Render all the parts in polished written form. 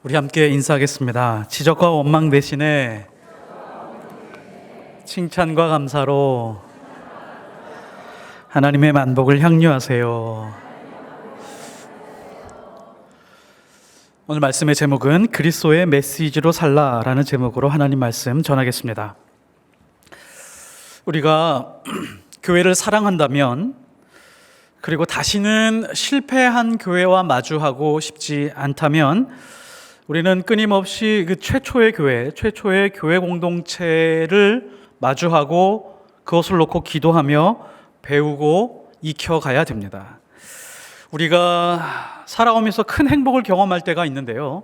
우리 함께 인사하겠습니다. 지적과 원망 대신에 칭찬과 감사로 하나님의 만복을 향유하세요. 오늘 말씀의 제목은 그리스도의 메시지로 살라라는 제목으로 하나님 말씀 전하겠습니다. 우리가 교회를 사랑한다면, 그리고 다시는 실패한 교회와 마주하고 싶지 않다면 우리는 끊임없이 그 최초의 교회 공동체를 마주하고 그것을 놓고 기도하며 배우고 익혀가야 됩니다. 우리가 살아오면서 큰 행복을 경험할 때가 있는데요,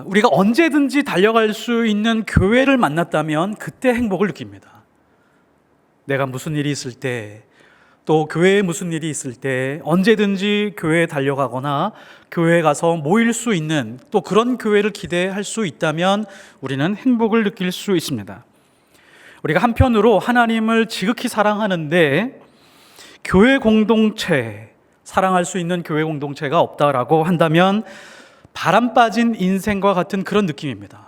우리가 언제든지 달려갈 수 있는 교회를 만났다면 그때 행복을 느낍니다. 내가 무슨 일이 있을 때, 또 교회에 무슨 일이 있을 때 언제든지 교회에 달려가거나 교회에 가서 모일 수 있는, 또 그런 교회를 기대할 수 있다면 우리는 행복을 느낄 수 있습니다. 우리가 한편으로 하나님을 지극히 사랑하는데 교회 공동체, 사랑할 수 있는 교회 공동체가 없다라고 한다면 바람 빠진 인생과 같은 그런 느낌입니다.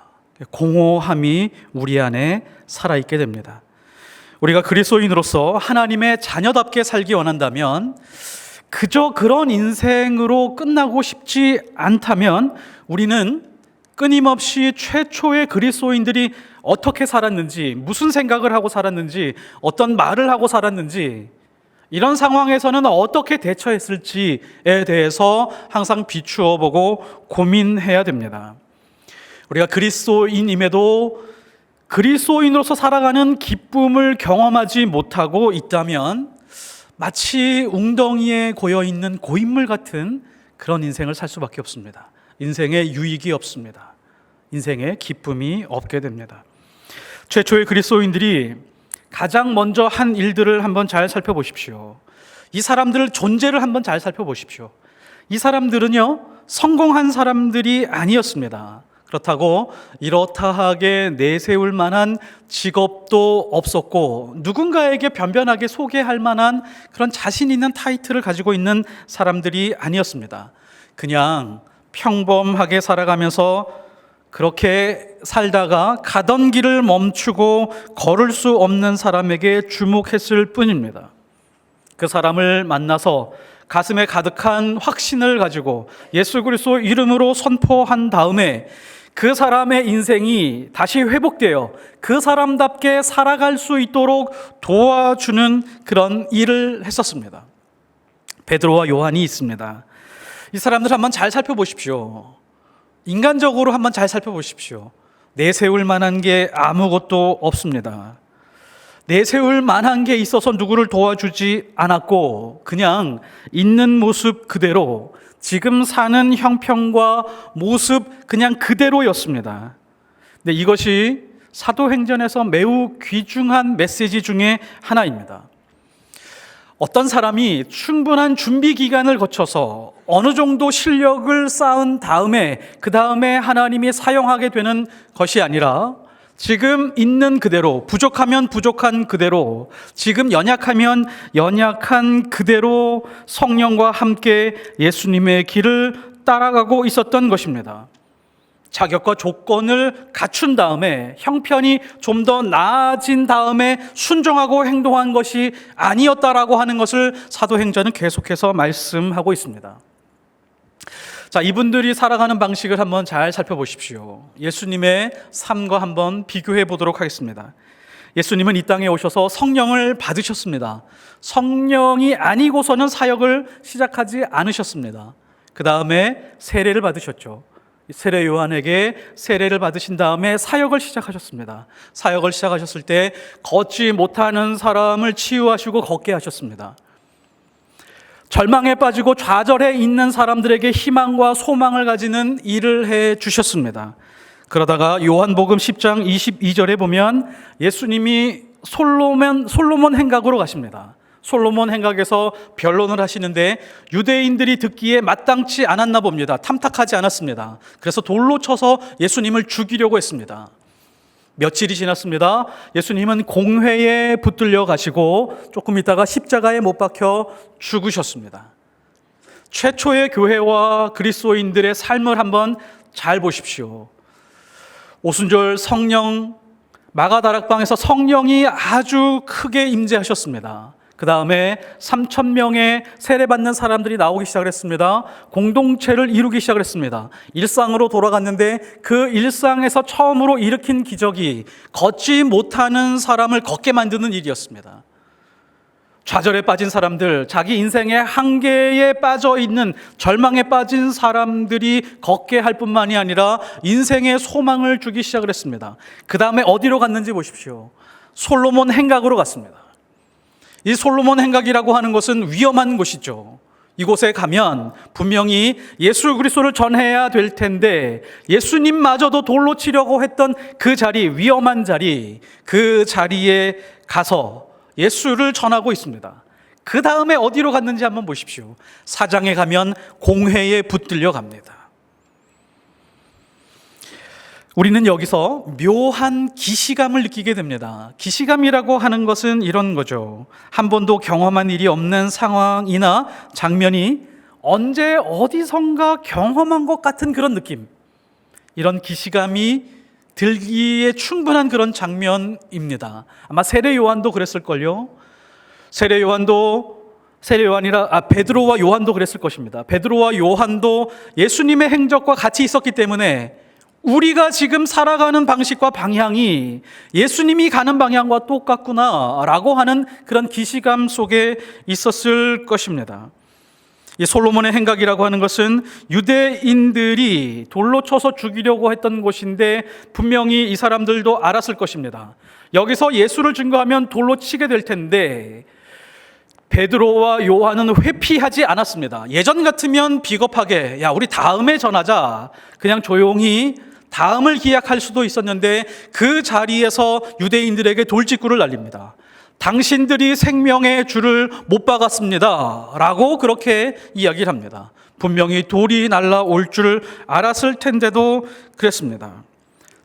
공허함이 우리 안에 살아있게 됩니다. 우리가 그리스도인으로서 하나님의 자녀답게 살기 원한다면, 그저 그런 인생으로 끝나고 싶지 않다면 우리는 끊임없이 최초의 그리스도인들이 어떻게 살았는지, 무슨 생각을 하고 살았는지, 어떤 말을 하고 살았는지, 이런 상황에서는 어떻게 대처했을지에 대해서 항상 비추어 보고 고민해야 됩니다. 우리가 그리스도인임에도 그리스도인으로서 살아가는 기쁨을 경험하지 못하고 있다면 마치 웅덩이에 고여있는 고인물 같은 그런 인생을 살 수밖에 없습니다. 인생에 유익이 없습니다. 인생에 기쁨이 없게 됩니다. 최초의 그리스도인들이 가장 먼저 한 일들을 한번 잘 살펴보십시오. 이 사람들 존재를 한번 잘 살펴보십시오. 이 사람들은요, 성공한 사람들이 아니었습니다. 그렇다고 이렇다하게 내세울 만한 직업도 없었고, 누군가에게 변변하게 소개할 만한 그런 자신 있는 타이틀을 가지고 있는 사람들이 아니었습니다. 그냥 평범하게 살아가면서 그렇게 살다가 가던 길을 멈추고 걸을 수 없는 사람에게 주목했을 뿐입니다. 그 사람을 만나서 가슴에 가득한 확신을 가지고 예수 그리스도 이름으로 선포한 다음에 그 사람의 인생이 다시 회복되어 그 사람답게 살아갈 수 있도록 도와주는 그런 일을 했었습니다. 베드로와 요한이 있습니다. 이 사람들 한번 잘 살펴보십시오. 인간적으로 한번 잘 살펴보십시오. 내세울 만한 게 아무것도 없습니다. 내세울 만한 게 있어서 누구를 도와주지 않았고, 그냥 있는 모습 그대로, 지금 사는 형편과 모습 그냥 그대로였습니다. 근데 이것이 사도행전에서 매우 귀중한 메시지 중에 하나입니다. 어떤 사람이 충분한 준비 기간을 거쳐서 어느 정도 실력을 쌓은 다음에 그 다음에 하나님이 사용하게 되는 것이 아니라, 지금 있는 그대로, 부족하면 부족한 그대로, 지금 연약하면 연약한 그대로 성령과 함께 예수님의 길을 따라가고 있었던 것입니다. 자격과 조건을 갖춘 다음에, 형편이 좀 더 나아진 다음에 순종하고 행동한 것이 아니었다라고 하는 것을 사도행전은 계속해서 말씀하고 있습니다. 자, 이분들이 살아가는 방식을 한번 잘 살펴보십시오. 예수님의 삶과 한번 비교해 보도록 하겠습니다. 예수님은 이 땅에 오셔서 성령을 받으셨습니다. 성령이 아니고서는 사역을 시작하지 않으셨습니다. 그 다음에 세례를 받으셨죠. 세례 요한에게 세례를 받으신 다음에 사역을 시작하셨습니다. 사역을 시작하셨을 때 걷지 못하는 사람을 치유하시고 걷게 하셨습니다. 절망에 빠지고 좌절해 있는 사람들에게 희망과 소망을 가지는 일을 해 주셨습니다. 그러다가 요한복음 10장 22절에 보면 예수님이 솔로몬 행각으로 가십니다. 솔로몬 행각에서 변론을 하시는데 유대인들이 듣기에 마땅치 않았나 봅니다. 탐탁하지 않았습니다. 그래서 돌로 쳐서 예수님을 죽이려고 했습니다. 며칠이 지났습니다. 예수님은 공회에 붙들려 가시고 조금 있다가 십자가에 못 박혀 죽으셨습니다. 최초의 교회와 그리스도인들의 삶을 한번 잘 보십시오. 오순절 성령 마가다락방에서 성령이 아주 크게 임재하셨습니다. 그 다음에 3,000명의 세례받는 사람들이 나오기 시작을 했습니다. 공동체를 이루기 시작을 했습니다. 일상으로 돌아갔는데 그 일상에서 처음으로 일으킨 기적이 걷지 못하는 사람을 걷게 만드는 일이었습니다. 좌절에 빠진 사람들, 자기 인생의 한계에 빠져 있는 절망에 빠진 사람들이 걷게 할 뿐만이 아니라 인생의 소망을 주기 시작을 했습니다. 그 다음에 어디로 갔는지 보십시오. 솔로몬 행각으로 갔습니다. 이 솔로몬 행각이라고 하는 것은 위험한 곳이죠. 이곳에 가면 분명히 예수 그리스도를 전해야 될 텐데 예수님마저도 돌로 치려고 했던 그 자리, 위험한 자리, 그 자리에 가서 예수를 전하고 있습니다. 그 다음에 어디로 갔는지 한번 보십시오. 4장에 가면 공회에 붙들려 갑니다. 우리는 여기서 묘한 기시감을 느끼게 됩니다. 기시감이라고 하는 것은 이런 거죠. 한 번도 경험한 일이 없는 상황이나 장면이 언제 어디선가 경험한 것 같은 그런 느낌, 이런 기시감이 들기에 충분한 그런 장면입니다. 아마 세례 요한도 그랬을걸요. 베드로와 요한도 그랬을 것입니다. 베드로와 요한도 예수님의 행적과 같이 있었기 때문에 우리가 지금 살아가는 방식과 방향이 예수님이 가는 방향과 똑같구나라고 하는 그런 기시감 속에 있었을 것입니다. 이 솔로몬의 행각이라고 하는 것은 유대인들이 돌로 쳐서 죽이려고 했던 곳인데 분명히 이 사람들도 알았을 것입니다. 여기서 예수를 증거하면 돌로 치게 될 텐데 베드로와 요한은 회피하지 않았습니다. 예전 같으면 비겁하게 야 우리 다음에 전하자, 그냥 조용히 다음을 기약할 수도 있었는데 그 자리에서 유대인들에게 돌직구를 날립니다. 당신들이 생명의 줄을 못 박았습니다 라고 그렇게 이야기를 합니다. 분명히 돌이 날아올 줄 알았을 텐데도 그랬습니다.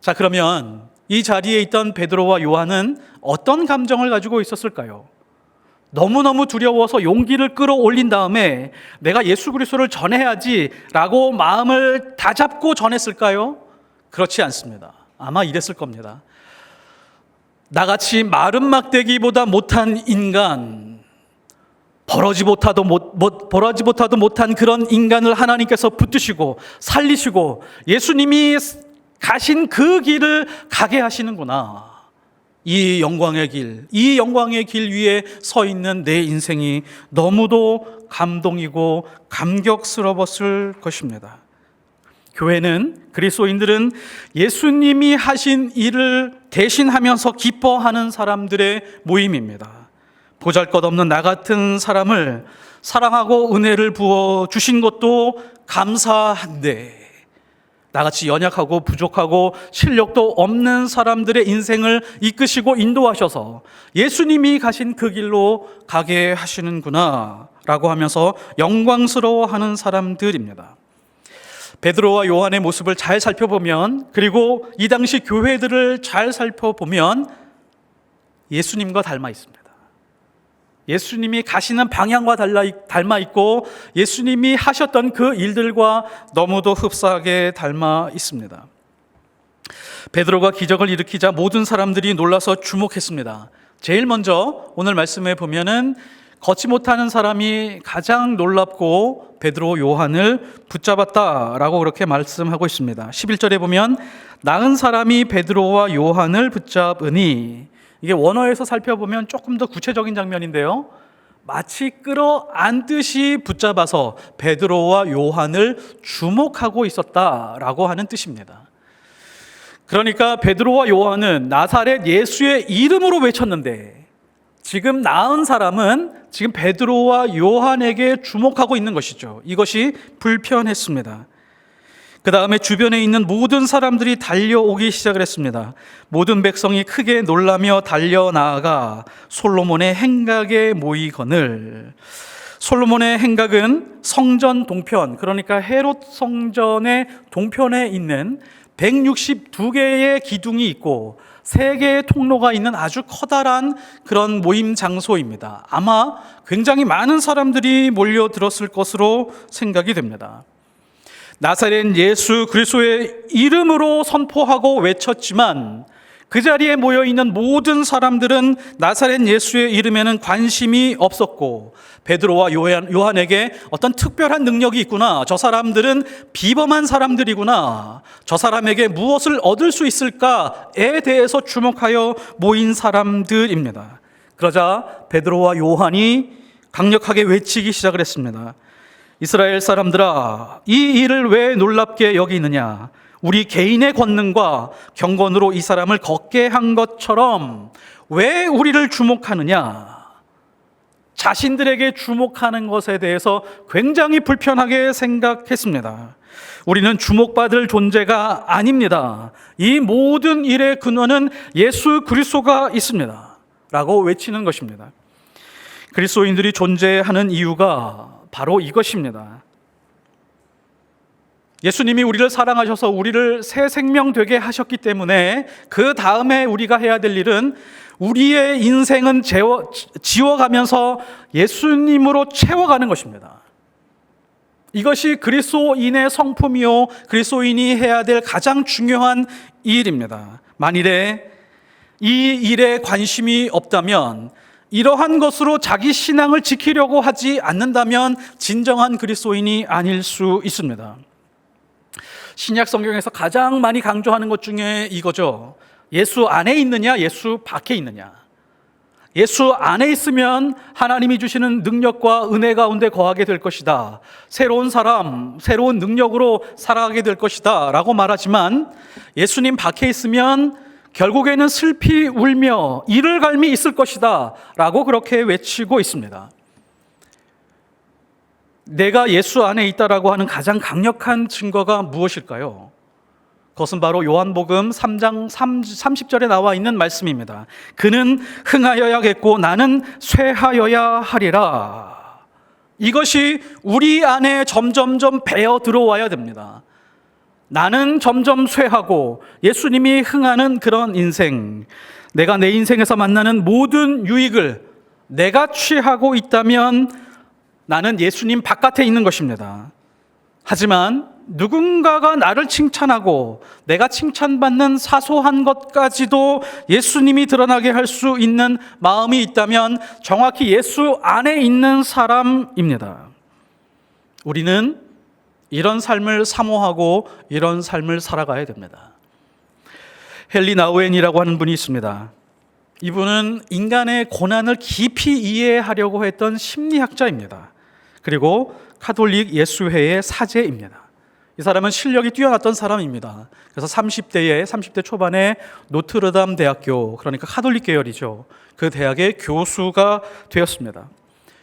자, 그러면 이 자리에 있던 베드로와 요한은 어떤 감정을 가지고 있었을까요? 너무너무 두려워서 용기를 끌어올린 다음에 내가 예수 그리스도를 전해야지 라고 마음을 다잡고 전했을까요? 그렇지 않습니다. 아마 이랬을 겁니다. 나같이 마른 막대기보다 못한 인간, 벌어지 못하도 못한 그런 인간을 하나님께서 붙드시고 살리시고 예수님이 가신 그 길을 가게 하시는구나. 이 영광의 길 위에 서 있는 내 인생이 너무도 감동이고 감격스러웠을 것입니다. 교회는, 그리스도인들은 예수님이 하신 일을 대신하면서 기뻐하는 사람들의 모임입니다. 보잘것없는 나 같은 사람을 사랑하고 은혜를 부어 주신 것도 감사한데 나같이 연약하고 부족하고 실력도 없는 사람들의 인생을 이끄시고 인도하셔서 예수님이 가신 그 길로 가게 하시는구나 라고 하면서 영광스러워하는 사람들입니다. 베드로와 요한의 모습을 잘 살펴보면, 그리고 이 당시 교회들을 잘 살펴보면 예수님과 닮아 있습니다. 예수님이 가시는 방향과 닮아 있고 예수님이 하셨던 그 일들과 너무도 흡사하게 닮아 있습니다. 베드로가 기적을 일으키자 모든 사람들이 놀라서 주목했습니다. 제일 먼저 오늘 말씀에 보면은 걷지 못하는 사람이 가장 놀랍고 베드로 요한을 붙잡았다라고 그렇게 말씀하고 있습니다. 11절에 보면 나은 사람이 베드로와 요한을 붙잡으니, 이게 원어에서 살펴보면 조금 더 구체적인 장면인데요, 마치 끌어안듯이 붙잡아서 베드로와 요한을 주목하고 있었다라고 하는 뜻입니다. 그러니까 베드로와 요한은 나사렛 예수의 이름으로 외쳤는데 지금 나은 사람은 지금 베드로와 요한에게 주목하고 있는 것이죠. 이것이 불편했습니다. 그 다음에 주변에 있는 모든 사람들이 달려오기 시작을 했습니다. 모든 백성이 크게 놀라며 달려나아가 솔로몬의 행각에 모이거늘. 솔로몬의 행각은 성전 동편, 그러니까 헤롯 성전의 동편에 있는 162개의 기둥이 있고 3개의 통로가 있는 아주 커다란 그런 모임 장소입니다. 아마 굉장히 많은 사람들이 몰려들었을 것으로 생각이 됩니다. 나사렛 예수 그리스도의 이름으로 선포하고 외쳤지만 그 자리에 모여있는 모든 사람들은 나사렛 예수의 이름에는 관심이 없었고, 베드로와 요한에게 어떤 특별한 능력이 있구나, 저 사람들은 비범한 사람들이구나, 저 사람에게 무엇을 얻을 수 있을까에 대해서 주목하여 모인 사람들입니다. 그러자 베드로와 요한이 강력하게 외치기 시작을 했습니다. 이스라엘 사람들아, 이 일을 왜 놀랍게 여기느냐? 우리 개인의 권능과 경건으로 이 사람을 걷게 한 것처럼 왜 우리를 주목하느냐? 자신들에게 주목하는 것에 대해서 굉장히 불편하게 생각했습니다. 우리는 주목받을 존재가 아닙니다. 이 모든 일의 근원은 예수 그리스도가 있습니다. 라고 외치는 것입니다. 그리스도인들이 존재하는 이유가 바로 이것입니다. 예수님이 우리를 사랑하셔서 우리를 새 생명 되게 하셨기 때문에 그 다음에 우리가 해야 될 일은 우리의 인생은 지워가면서 예수님으로 채워가는 것입니다. 이것이 그리스도인의 성품이요, 그리스도인이 해야 될 가장 중요한 일입니다. 만일에 이 일에 관심이 없다면, 이러한 것으로 자기 신앙을 지키려고 하지 않는다면 진정한 그리스도인이 아닐 수 있습니다. 신약 성경에서 가장 많이 강조하는 것 중에 이거죠. 예수 안에 있느냐, 예수 밖에 있느냐. 예수 안에 있으면 하나님이 주시는 능력과 은혜 가운데 거하게 될 것이다. 새로운 사람, 새로운 능력으로 살아가게 될 것이다 라고 말하지만, 예수님 밖에 있으면 결국에는 슬피 울며 이를 갈미 있을 것이다 라고 그렇게 외치고 있습니다. 내가 예수 안에 있다라고 하는 가장 강력한 증거가 무엇일까요? 그것은 바로 요한복음 3장 30절에 나와 있는 말씀입니다. 그는 흥하여야겠고 나는 쇠하여야 하리라. 이것이 우리 안에 점점점 배어 들어와야 됩니다. 나는 점점 쇠하고 예수님이 흥하는 그런 인생, 내가 내 인생에서 만나는 모든 유익을 내가 취하고 있다면 나는 예수님 바깥에 있는 것입니다. 하지만 누군가가 나를 칭찬하고 내가 칭찬받는 사소한 것까지도 예수님이 드러나게 할 수 있는 마음이 있다면 정확히 예수 안에 있는 사람입니다. 우리는 이런 삶을 사모하고 이런 삶을 살아가야 됩니다. 헨리 나우엔이라고 하는 분이 있습니다. 이분은 인간의 고난을 깊이 이해하려고 했던 심리학자입니다. 그리고 카톨릭 예수회의 사제입니다. 이 사람은 실력이 뛰어났던 사람입니다. 그래서 30대 초반에 노트르담 대학교, 그러니까 카톨릭 계열이죠, 그 대학의 교수가 되었습니다.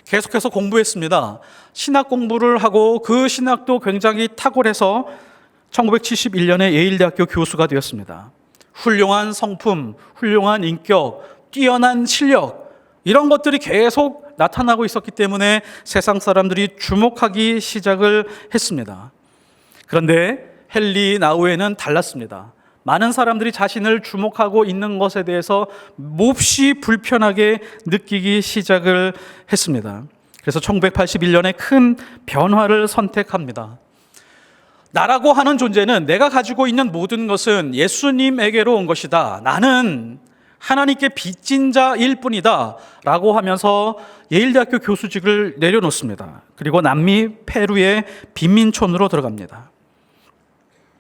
계속해서 공부했습니다. 신학 공부를 하고 그 신학도 굉장히 탁월해서 1971년에 예일대학교 교수가 되었습니다. 훌륭한 성품, 훌륭한 인격, 뛰어난 실력, 이런 것들이 계속 나타나고 있었기 때문에 세상 사람들이 주목하기 시작을 했습니다. 그런데 헨리 나우엔은 달랐습니다. 많은 사람들이 자신을 주목하고 있는 것에 대해서 몹시 불편하게 느끼기 시작을 했습니다. 그래서 1981년에 큰 변화를 선택합니다. 나라고 하는 존재는, 내가 가지고 있는 모든 것은 예수님에게로 온 것이다. 나는 하나님께 빚진 자일 뿐이다 라고 하면서 예일대학교 교수직을 내려놓습니다. 그리고 남미 페루의 빈민촌으로 들어갑니다.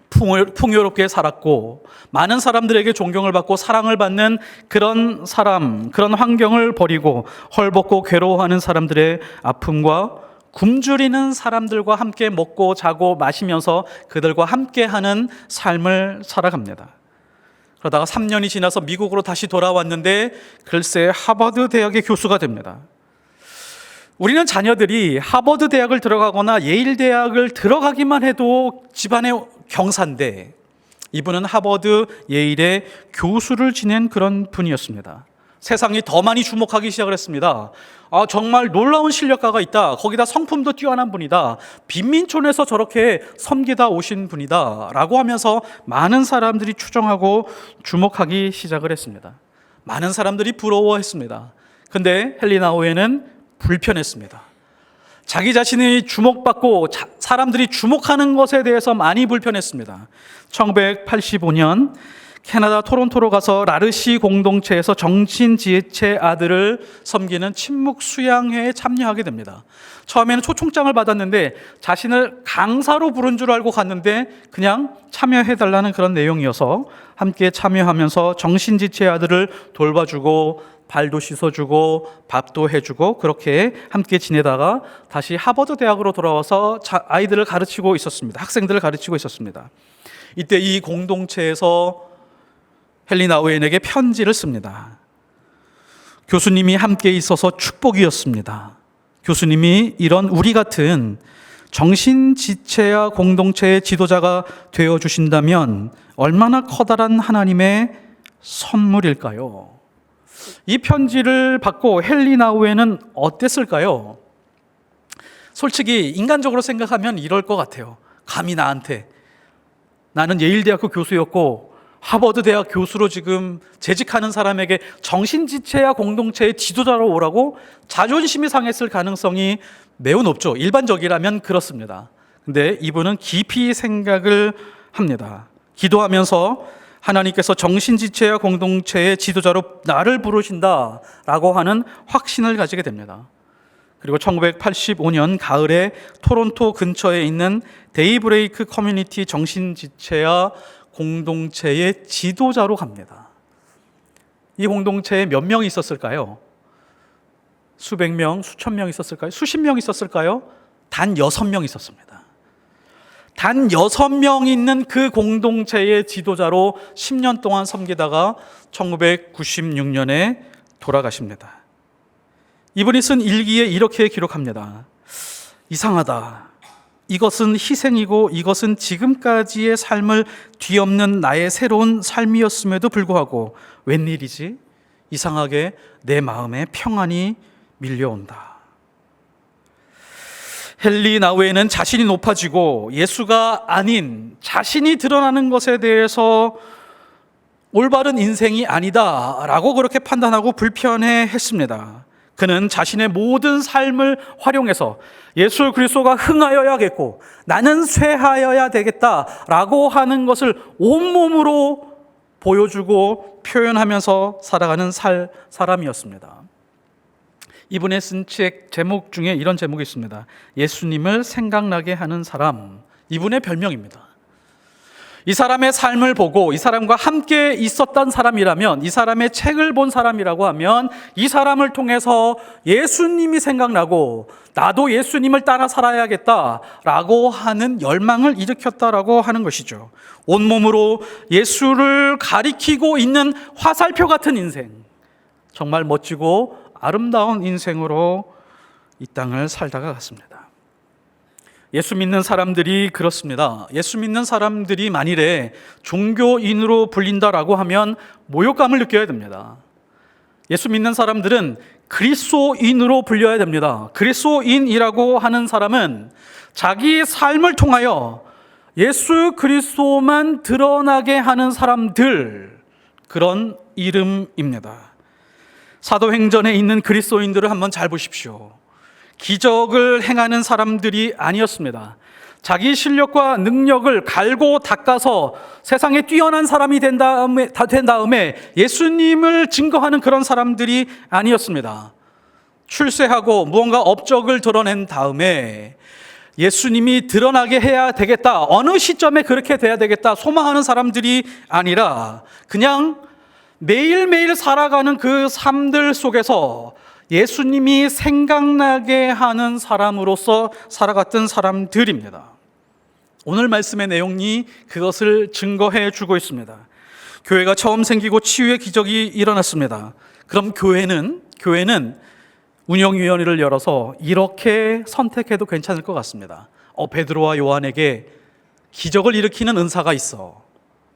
풍요롭게 살았고 많은 사람들에게 존경을 받고 사랑을 받는 그런 사람, 그런 환경을 버리고 헐벗고 괴로워하는 사람들의 아픔과 굶주리는 사람들과 함께 먹고 자고 마시면서 그들과 함께하는 삶을 살아갑니다. 그러다가 3년이 지나서 미국으로 다시 돌아왔는데 글쎄 하버드 대학의 교수가 됩니다. 우리는 자녀들이 하버드 대학을 들어가거나 예일 대학을 들어가기만 해도 집안의 경사인데, 이분은 하버드 예일의 교수를 지낸 그런 분이었습니다. 세상이 더 많이 주목하기 시작을 했습니다. 정말 놀라운 실력가가 있다. 거기다 성품도 뛰어난 분이다. 빈민촌에서 저렇게 섬기다 오신 분이다. 라고 하면서 많은 사람들이 추정하고 주목하기 시작을 했습니다. 많은 사람들이 부러워했습니다. 근데 헬리나 오웬은 불편했습니다. 자기 자신이 주목받고 사람들이 주목하는 것에 대해서 많이 불편했습니다. 1985년 캐나다 토론토로 가서 라르시 공동체에서 정신지체 아들을 섬기는 침묵 수양회에 참여하게 됩니다. 처음에는 초청장을 받았는데 자신을 강사로 부른 줄 알고 갔는데 그냥 참여해달라는 그런 내용이어서 함께 참여하면서 정신지체 아들을 돌봐주고 발도 씻어주고 밥도 해주고 그렇게 함께 지내다가 다시 하버드 대학으로 돌아와서 아이들을 가르치고 있었습니다. 학생들을 가르치고 있었습니다. 이때 이 공동체에서 헬리나 오웬에게 편지를 씁니다. 교수님이 함께 있어서 축복이었습니다. 교수님이 이런 우리 같은 정신지체와 공동체의 지도자가 되어주신다면 얼마나 커다란 하나님의 선물일까요? 이 편지를 받고 헬리나 오웬은 어땠을까요? 솔직히 인간적으로 생각하면 이럴 것 같아요. 감히 나한테, 나는 예일대학교 교수였고 하버드 대학 교수로 지금 재직하는 사람에게 정신지체와 공동체의 지도자로 오라고 자존심이 상했을 가능성이 매우 높죠. 일반적이라면 그렇습니다. 근데 이분은 깊이 생각을 합니다. 기도하면서 하나님께서 정신지체와 공동체의 지도자로 나를 부르신다라고 하는 확신을 가지게 됩니다. 그리고 1985년 가을에 토론토 근처에 있는 데이브레이크 커뮤니티 정신지체와 공동체의 지도자로 갑니다. 이 공동체에 몇 명이 있었을까요? 수백 명, 수천 명 있었을까요? 수십 명 있었을까요? 단 6명 있었습니다. 단 6명 있는 그 공동체의 지도자로 10년 동안 섬기다가 1996년에 돌아가십니다. 이분이 쓴 일기에 이렇게 기록합니다. 이상하다. 이것은 희생이고 이것은 지금까지의 삶을 뒤엎는 나의 새로운 삶이었음에도 불구하고 웬일이지? 이상하게 내 마음에 평안이 밀려온다. 헬리나 오웬은 자신이 높아지고 예수가 아닌 자신이 드러나는 것에 대해서 올바른 인생이 아니다라고 그렇게 판단하고 불편해했습니다. 그는 자신의 모든 삶을 활용해서 예수 그리스도가 흥하여야겠고 나는 쇠하여야 되겠다라고 하는 것을 온몸으로 보여주고 표현하면서 살아가는 사람이었습니다. 이분의 쓴 책 제목 중에 이런 제목이 있습니다. 예수님을 생각나게 하는 사람. 이분의 별명입니다. 이 사람의 삶을 보고 이 사람과 함께 있었던 사람이라면, 이 사람의 책을 본 사람이라고 하면 이 사람을 통해서 예수님이 생각나고 나도 예수님을 따라 살아야겠다라고 하는 열망을 일으켰다라고 하는 것이죠. 온몸으로 예수를 가리키고 있는 화살표 같은 인생, 정말 멋지고 아름다운 인생으로 이 땅을 살다가 갔습니다. 예수 믿는 사람들이 그렇습니다. 예수 믿는 사람들이 만일에 종교인으로 불린다라고 하면 모욕감을 느껴야 됩니다. 예수 믿는 사람들은 그리스도인으로 불려야 됩니다. 그리스도인이라고 하는 사람은 자기 삶을 통하여 예수 그리스도만 드러나게 하는 사람들, 그런 이름입니다. 사도행전에 있는 그리스도인들을 한번 잘 보십시오. 기적을 행하는 사람들이 아니었습니다. 자기 실력과 능력을 갈고 닦아서 세상에 뛰어난 사람이 된 다음에 예수님을 증거하는 그런 사람들이 아니었습니다. 출세하고 무언가 업적을 드러낸 다음에 예수님이 드러나게 해야 되겠다, 어느 시점에 그렇게 돼야 되겠다 소망하는 사람들이 아니라 그냥 매일매일 살아가는 그 삶들 속에서 예수님이 생각나게 하는 사람으로서 살아갔던 사람들입니다. 오늘 말씀의 내용이 그것을 증거해 주고 있습니다. 교회가 처음 생기고 치유의 기적이 일어났습니다. 그럼 교회는 운영위원회를 열어서 이렇게 선택해도 괜찮을 것 같습니다. 베드로와 요한에게 기적을 일으키는 은사가 있어.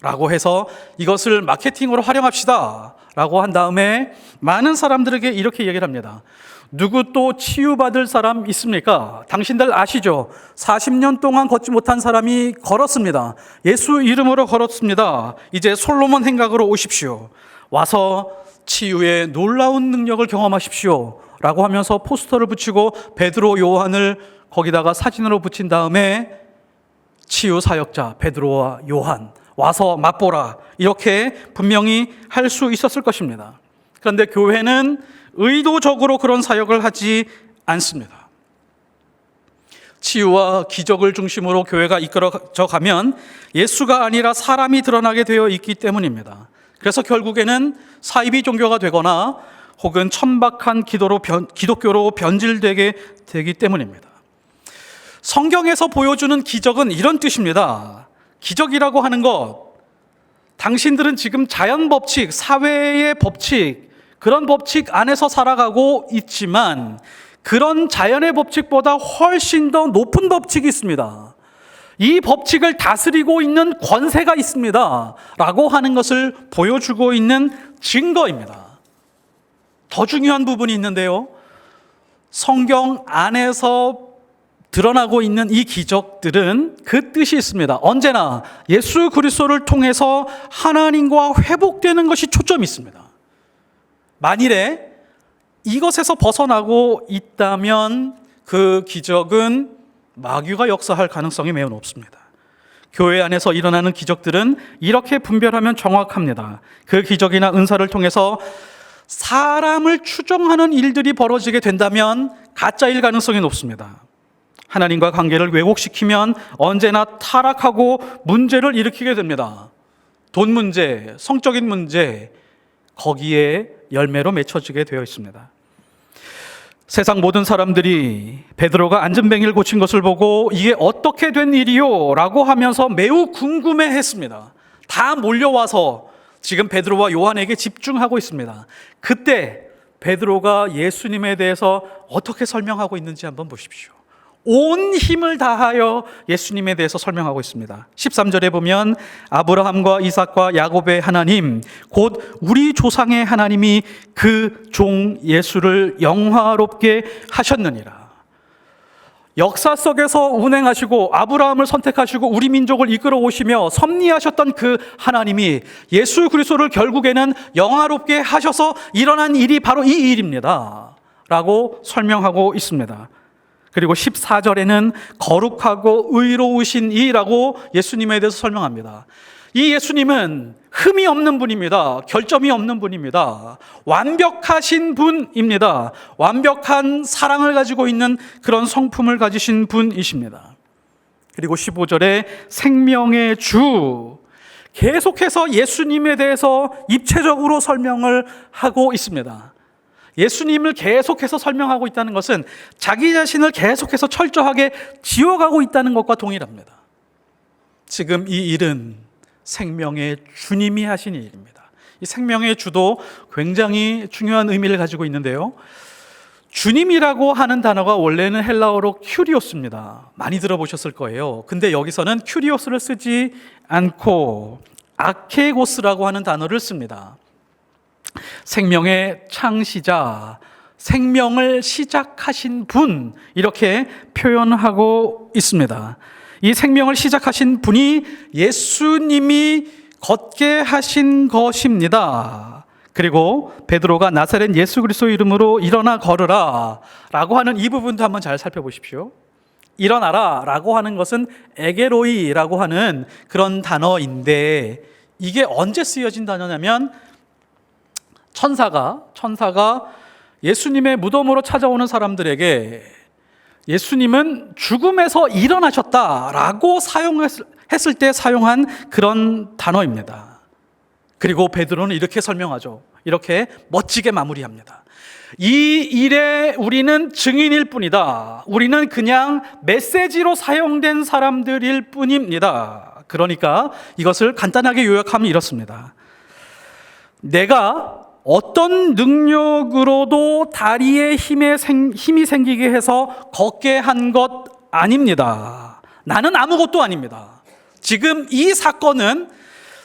라고 해서 이것을 마케팅으로 활용합시다 라고 한 다음에 많은 사람들에게 이렇게 얘기를 합니다. 누구 또 치유받을 사람 있습니까? 당신들 아시죠? 40년 동안 걷지 못한 사람이 걸었습니다. 예수 이름으로 걸었습니다. 이제 솔로몬 행각으로 오십시오. 와서 치유의 놀라운 능력을 경험하십시오 라고 하면서 포스터를 붙이고 베드로, 요한을 거기다가 사진으로 붙인 다음에 치유 사역자 베드로와 요한 와서 맛보라, 이렇게 분명히 할 수 있었을 것입니다. 그런데 교회는 의도적으로 그런 사역을 하지 않습니다. 치유와 기적을 중심으로 교회가 이끌어져 가면 예수가 아니라 사람이 드러나게 되어 있기 때문입니다. 그래서 결국에는 사이비 종교가 되거나 혹은 천박한 기독교로 변질되게 되기 때문입니다. 성경에서 보여주는 기적은 이런 뜻입니다. 기적이라고 하는 것, 당신들은 지금 자연 법칙, 사회의 법칙, 그런 법칙 안에서 살아가고 있지만 그런 자연의 법칙보다 훨씬 더 높은 법칙이 있습니다. 이 법칙을 다스리고 있는 권세가 있습니다 라고 하는 것을 보여주고 있는 증거입니다. 더 중요한 부분이 있는데요, 성경 안에서 드러나고 있는 이 기적들은 그 뜻이 있습니다. 언제나 예수 그리스도를 통해서 하나님과 회복되는 것이 초점이 있습니다. 만일에 이것에서 벗어나고 있다면 그 기적은 마귀가 역사할 가능성이 매우 높습니다. 교회 안에서 일어나는 기적들은 이렇게 분별하면 정확합니다. 그 기적이나 은사를 통해서 사람을 추종하는 일들이 벌어지게 된다면 가짜일 가능성이 높습니다. 하나님과 관계를 왜곡시키면 언제나 타락하고 문제를 일으키게 됩니다. 돈 문제, 성적인 문제, 거기에 열매로 맺혀지게 되어 있습니다. 세상 모든 사람들이 베드로가 안전뱅이를 고친 것을 보고 이게 어떻게 된 일이요? 라고 하면서 매우 궁금해했습니다. 다 몰려와서 지금 베드로와 요한에게 집중하고 있습니다. 그때 베드로가 예수님에 대해서 어떻게 설명하고 있는지 한번 보십시오. 온 힘을 다하여 예수님에 대해서 설명하고 있습니다. 13절에 보면 아브라함과 이삭과 야곱의 하나님, 곧 우리 조상의 하나님이 그 종 예수를 영화롭게 하셨느니라. 역사 속에서 운행하시고 아브라함을 선택하시고 우리 민족을 이끌어 오시며 섭리하셨던 그 하나님이 예수 그리스도를 결국에는 영화롭게 하셔서 일어난 일이 바로 이 일입니다 라고 설명하고 있습니다. 그리고 14절에는 거룩하고 의로우신 이라고 예수님에 대해서 설명합니다. 이 예수님은 흠이 없는 분입니다. 결점이 없는 분입니다. 완벽하신 분입니다. 완벽한 사랑을 가지고 있는 그런 성품을 가지신 분이십니다. 그리고 15절에 생명의 주, 계속해서 예수님에 대해서 입체적으로 설명을 하고 있습니다. 예수님을 계속해서 설명하고 있다는 것은 자기 자신을 계속해서 철저하게 지어가고 있다는 것과 동일합니다. 지금 이 일은 생명의 주님이 하신 일입니다. 이 생명의 주도 굉장히 중요한 의미를 가지고 있는데요, 주님이라고 하는 단어가 원래는 헬라어로 큐리오스입니다. 많이 들어보셨을 거예요. 근데 여기서는 큐리오스를 쓰지 않고 아케고스라고 하는 단어를 씁니다. 생명의 창시자, 생명을 시작하신 분, 이렇게 표현하고 있습니다. 이 생명을 시작하신 분이 예수님이 걷게 하신 것입니다. 그리고 베드로가 나사렛 예수 그리스도 이름으로 일어나 걸으라 라고 하는 이 부분도 한번 잘 살펴보십시오. 일어나라 라고 하는 것은 에게로이라고 하는 그런 단어인데, 이게 언제 쓰여진 단어냐면 천사가 예수님의 무덤으로 찾아오는 사람들에게 예수님은 죽음에서 일어나셨다라고 사용했을 때 사용한 그런 단어입니다. 그리고 베드로는 이렇게 설명하죠. 이렇게 멋지게 마무리합니다. 이 일에 우리는 증인일 뿐이다. 우리는 그냥 메시지로 사용된 사람들일 뿐입니다. 그러니까 이것을 간단하게 요약하면 이렇습니다. 내가 어떤 능력으로도 다리에 힘이 생기게 해서 걷게 한 것 아닙니다. 나는 아무것도 아닙니다. 지금 이 사건은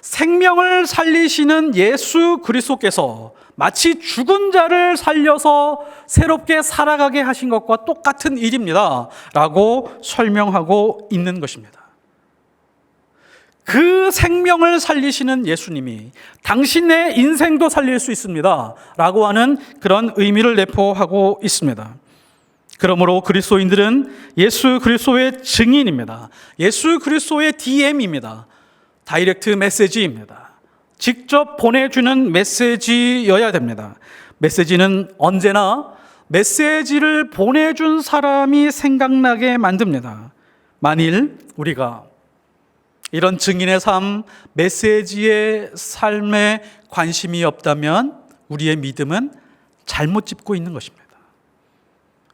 생명을 살리시는 예수 그리스도께서 마치 죽은 자를 살려서 새롭게 살아가게 하신 것과 똑같은 일입니다 라고 설명하고 있는 것입니다. 그 생명을 살리시는 예수님이 당신의 인생도 살릴 수 있습니다 라고 하는 그런 의미를 내포하고 있습니다. 그러므로 그리스도인들은 예수 그리스도의 증인입니다. 예수 그리스도의 DM입니다. 다이렉트 메시지입니다. 직접 보내주는 메시지여야 됩니다. 메시지는 언제나 메시지를 보내준 사람이 생각나게 만듭니다. 만일 우리가 이런 증인의 삶, 메시지의 삶에 관심이 없다면 우리의 믿음은 잘못 짚고 있는 것입니다.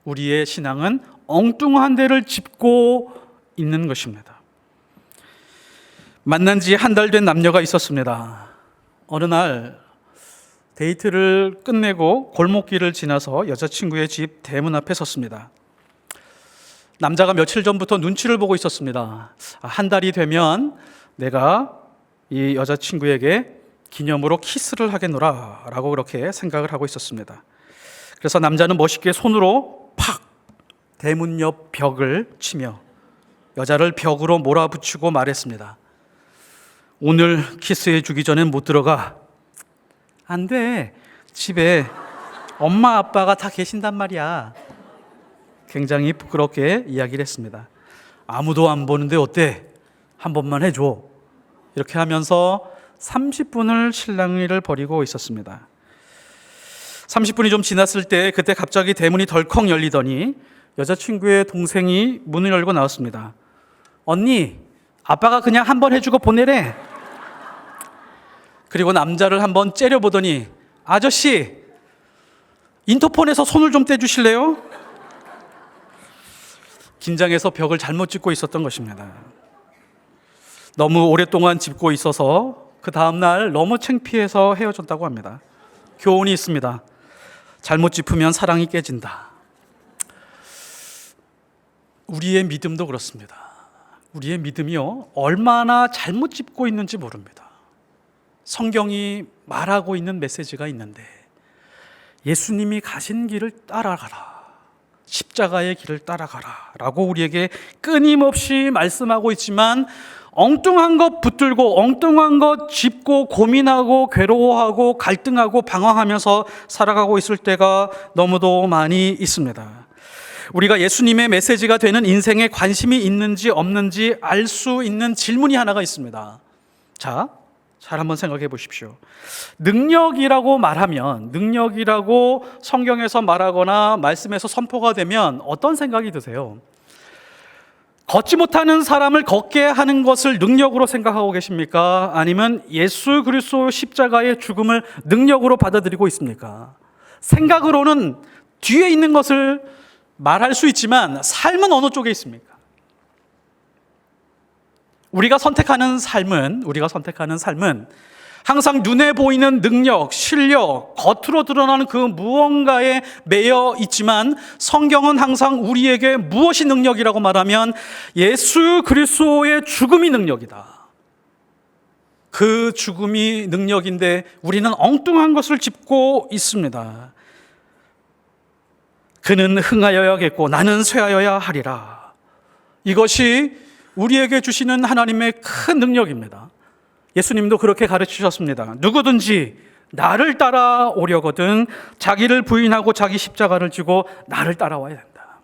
우리의 신앙은 엉뚱한 데를 짚고 있는 것입니다. 만난 지 한 달 된 남녀가 있었습니다. 어느 날 데이트를 끝내고 골목길을 지나서 여자친구의 집 대문 앞에 섰습니다. 남자가 며칠 전부터 눈치를 보고 있었습니다. 한 달이 되면 내가 이 여자친구에게 기념으로 키스를 하겠노라 라고 그렇게 생각을 하고 있었습니다. 그래서 남자는 멋있게 손으로 팍 대문 옆 벽을 치며 여자를 벽으로 몰아붙이고 말했습니다. 오늘 키스해 주기 전엔 못 들어가. 안 돼. 집에 엄마 아빠가 다 계신단 말이야. 굉장히 부끄럽게 이야기를 했습니다. 아무도 안 보는데 어때? 한 번만 해줘. 이렇게 하면서 30분을 실랑이를 벌이고 있었습니다. 30분이 좀 지났을 때 그때 갑자기 대문이 덜컥 열리더니 여자친구의 동생이 문을 열고 나왔습니다. 언니, 아빠가 그냥 한 번 해주고 보내래. 그리고 남자를 한번 째려보더니 아저씨, 인터폰에서 손을 좀 떼주실래요? 긴장해서 벽을 잘못 짚고 있었던 것입니다. 너무 오랫동안 짚고 있어서 그 다음날 너무 창피해서 헤어졌다고 합니다. 교훈이 있습니다. 잘못 짚으면 사랑이 깨진다. 우리의 믿음도 그렇습니다. 우리의 믿음이요, 얼마나 잘못 짚고 있는지 모릅니다. 성경이 말하고 있는 메시지가 있는데 예수님이 가신 길을 따라가라, 십자가의 길을 따라가라 라고 우리에게 끊임없이 말씀하고 있지만 엉뚱한 것 붙들고 엉뚱한 것 짚고 고민하고 괴로워하고 갈등하고 방황하면서 살아가고 있을 때가 너무도 많이 있습니다. 우리가 예수님의 메시지가 되는 인생에 관심이 있는지 없는지 알 수 있는 질문이 하나가 있습니다. 자, 잘 한번 생각해 보십시오. 능력이라고 말하면, 능력이라고 성경에서 말하거나 말씀에서 선포가 되면 어떤 생각이 드세요? 걷지 못하는 사람을 걷게 하는 것을 능력으로 생각하고 계십니까? 아니면 예수 그리스도 십자가의 죽음을 능력으로 받아들이고 있습니까? 생각으로는 뒤에 있는 것을 말할 수 있지만 삶은 어느 쪽에 있습니까? 우리가 선택하는 삶은 항상 눈에 보이는 능력, 실력, 겉으로 드러나는 그 무언가에 매여 있지만 성경은 항상 우리에게 무엇이 능력이라고 말하면 예수 그리스도의 죽음이 능력이다. 그 죽음이 능력인데 우리는 엉뚱한 것을 짚고 있습니다. 그는 흥하여야겠고 나는 쇠하여야 하리라. 이것이 우리에게 주시는 하나님의 큰 능력입니다. 예수님도 그렇게 가르치셨습니다. 누구든지 나를 따라오려거든 자기를 부인하고 자기 십자가를 지고 나를 따라와야 된다.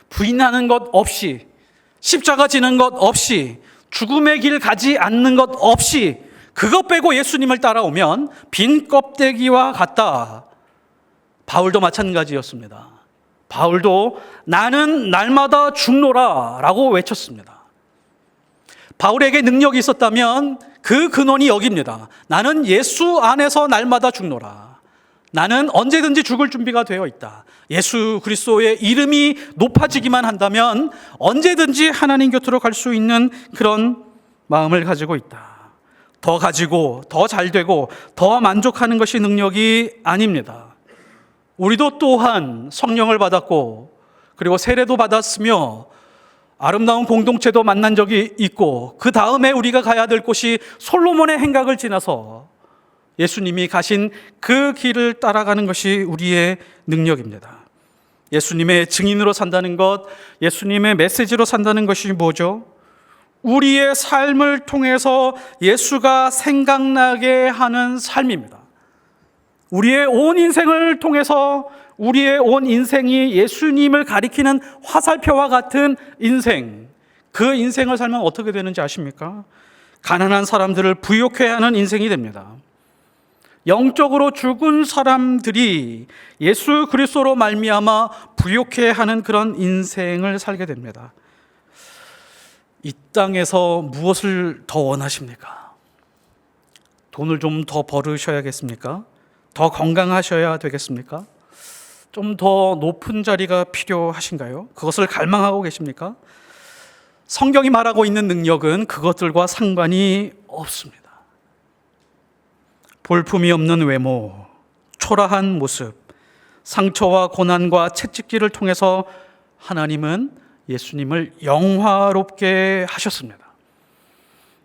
부인하는 것 없이, 십자가 지는 것 없이, 죽음의 길 가지 않는 것 없이 그것 빼고 예수님을 따라오면 빈 껍데기와 같다. 바울도 마찬가지였습니다. 바울도 나는 날마다 죽노라 라고 외쳤습니다. 바울에게 능력이 있었다면 그 근원이 여기입니다. 나는 예수 안에서 날마다 죽노라. 나는 언제든지 죽을 준비가 되어 있다. 예수 그리스도의 이름이 높아지기만 한다면 언제든지 하나님 곁으로 갈 수 있는 그런 마음을 가지고 있다. 더 가지고 더 잘되고 더 만족하는 것이 능력이 아닙니다. 우리도 또한 성령을 받았고 그리고 세례도 받았으며 아름다운 공동체도 만난 적이 있고, 그 다음에 우리가 가야 될 곳이 솔로몬의 행각을 지나서 예수님이 가신 그 길을 따라가는 것이 우리의 능력입니다. 예수님의 증인으로 산다는 것, 예수님의 메시지로 산다는 것이 뭐죠? 우리의 삶을 통해서 예수가 생각나게 하는 삶입니다. 우리의 온 인생을 통해서 우리의 온 인생이 예수님을 가리키는 화살표와 같은 인생, 그 인생을 살면 어떻게 되는지 아십니까? 가난한 사람들을 부욕해 하는 인생이 됩니다. 영적으로 죽은 사람들이 예수 그리스도로 말미암아 부욕해 하는 그런 인생을 살게 됩니다. 이 땅에서 무엇을 더 원하십니까? 돈을 좀 더 벌으셔야겠습니까? 더 건강하셔야 되겠습니까? 좀 더 높은 자리가 필요하신가요? 그것을 갈망하고 계십니까? 성경이 말하고 있는 능력은 그것들과 상관이 없습니다. 볼품이 없는 외모, 초라한 모습, 상처와 고난과 채찍질을 통해서 하나님은 예수님을 영화롭게 하셨습니다.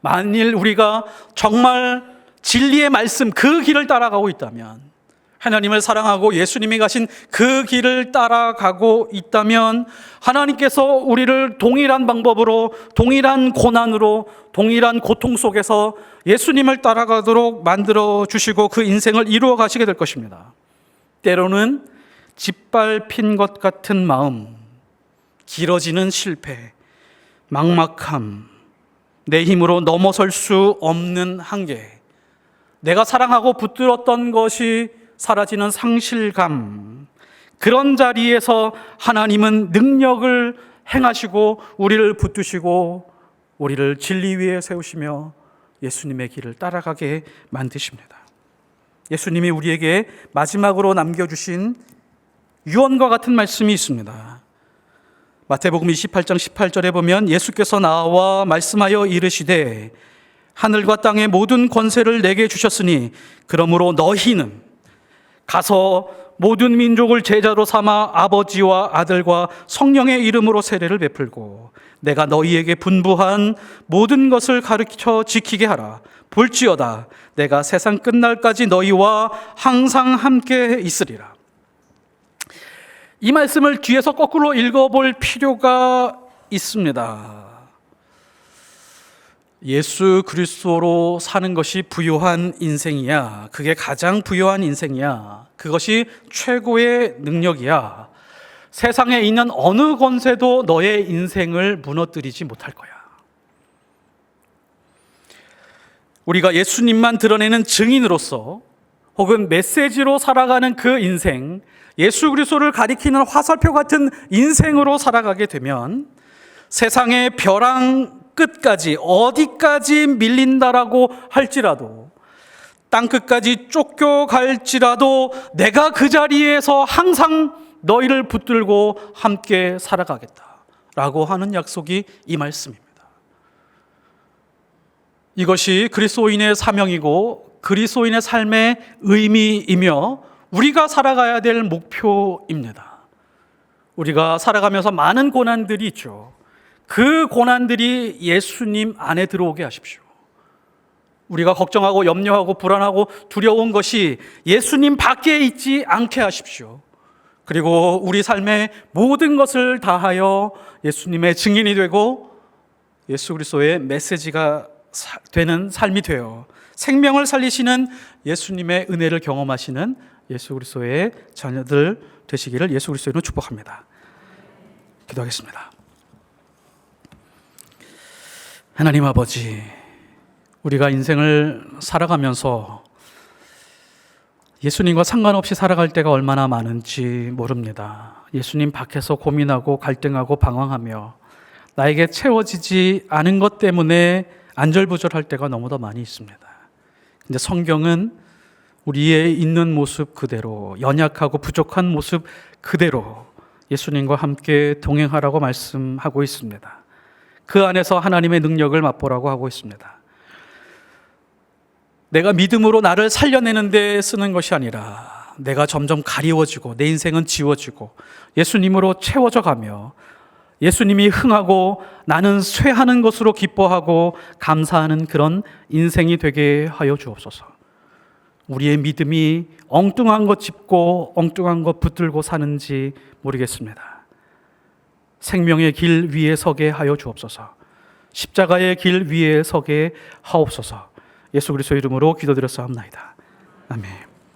만일 우리가 정말 진리의 말씀 그 길을 따라가고 있다면, 하나님을 사랑하고 예수님이 가신 그 길을 따라가고 있다면, 하나님께서 우리를 동일한 방법으로, 동일한 고난으로, 동일한 고통 속에서 예수님을 따라가도록 만들어 주시고 그 인생을 이루어 가시게 될 것입니다. 때로는 짓밟힌 것 같은 마음, 길어지는 실패, 막막함, 내 힘으로 넘어설 수 없는 한계, 내가 사랑하고 붙들었던 것이 사라지는 상실감, 그런 자리에서 하나님은 능력을 행하시고 우리를 붙드시고 우리를 진리 위에 세우시며 예수님의 길을 따라가게 만드십니다. 예수님이 우리에게 마지막으로 남겨주신 유언과 같은 말씀이 있습니다. 마태복음 28장 18절에 보면 예수께서 나와 말씀하여 이르시되 하늘과 땅의 모든 권세를 내게 주셨으니 그러므로 너희는 가서 모든 민족을 제자로 삼아 아버지와 아들과 성령의 이름으로 세례를 베풀고 내가 너희에게 분부한 모든 것을 가르쳐 지키게 하라. 볼지어다 내가 세상 끝날까지 너희와 항상 함께 있으리라. 이 말씀을 뒤에서 거꾸로 읽어볼 필요가 있습니다. 예수 그리스도로 사는 것이 부요한 인생이야? 그게 가장 부요한 인생이야? 그것이 최고의 능력이야? 세상에 있는 어느 권세도 너의 인생을 무너뜨리지 못할 거야. 우리가 예수님만 드러내는 증인으로서 혹은 메시지로 살아가는 그 인생, 예수 그리스도를 가리키는 화살표 같은 인생으로 살아가게 되면 세상의 벼랑 끝까지 어디까지 밀린다라고 할지라도 땅 끝까지 쫓겨갈지라도 내가 그 자리에서 항상 너희를 붙들고 함께 살아가겠다라고 하는 약속이 이 말씀입니다. 이것이 그리스도인의 사명이고 그리스도인의 삶의 의미이며 우리가 살아가야 될 목표입니다. 우리가 살아가면서 많은 고난들이 있죠. 그 고난들이 예수님 안에 들어오게 하십시오. 우리가 걱정하고 염려하고 불안하고 두려운 것이 예수님 밖에 있지 않게 하십시오. 그리고 우리 삶의 모든 것을 다하여 예수님의 증인이 되고 예수 그리스도의 메시지가 되는 삶이 되어 생명을 살리시는 예수님의 은혜를 경험하시는 예수 그리스도의 자녀들 되시기를 예수 그리스도로 축복합니다. 기도하겠습니다. 하나님 아버지, 우리가 인생을 살아가면서 예수님과 상관없이 살아갈 때가 얼마나 많은지 모릅니다. 예수님 밖에서 고민하고 갈등하고 방황하며 나에게 채워지지 않은 것 때문에 안절부절할 때가 너무도 많이 있습니다. 근데 성경은 우리의 있는 모습 그대로, 연약하고 부족한 모습 그대로 예수님과 함께 동행하라고 말씀하고 있습니다. 그 안에서 하나님의 능력을 맛보라고 하고 있습니다. 내가 믿음으로 나를 살려내는 데 쓰는 것이 아니라 내가 점점 가리워지고 내 인생은 지워지고 예수님으로 채워져 가며 예수님이 흥하고 나는 쇠하는 것으로 기뻐하고 감사하는 그런 인생이 되게 하여 주옵소서. 우리의 믿음이 엉뚱한 것 짚고 엉뚱한 것 붙들고 사는지 모르겠습니다. 생명의 길 위에 서게 하여 주옵소서. 십자가의 길 위에 서게 하옵소서. 예수 그리스도의 이름으로 기도드렸사옵나이다. 아멘.